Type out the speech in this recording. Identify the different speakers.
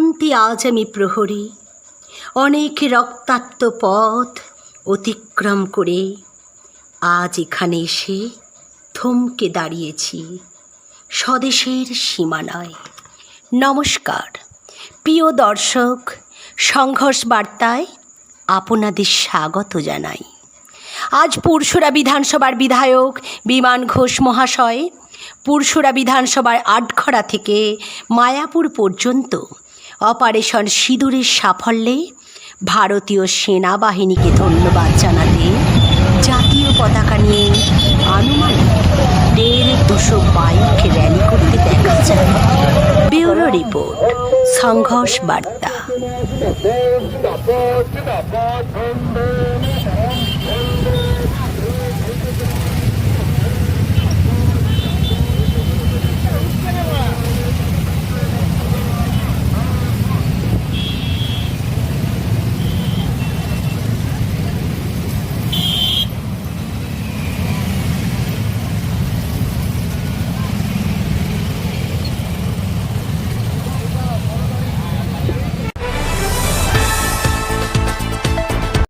Speaker 1: ক্লান্তি আজ আমি প্রহরী, অনেক রক্তাক্ত পথ অতিক্রম করে আজ এখানে এসে থমকে দাঁড়িয়েছি স্বদেশের সীমানায়। নমস্কার প্রিয় দর্শক, সংঘর্ষ বার্তায় আপনাদের স্বাগত জানাই। আজ পুরসুরা বিধানসভার বিধায়ক বিমান ঘোষ মহাশয় পুরসুরা বিধানসভার আটঘরা থেকে মায়াপুর পর্যন্ত অপারেশন সিঁদুরের সাফল্যে ভারতীয় সেনাবাহিনীকে ধন্যবাদ জানাতে জাতীয় পতাকা নিয়ে আনুমানিক 150 বাইক র্যালি করতে দেখা যায়। ব্যুরো রিপোর্ট, সংঘর্ষ বার্তা।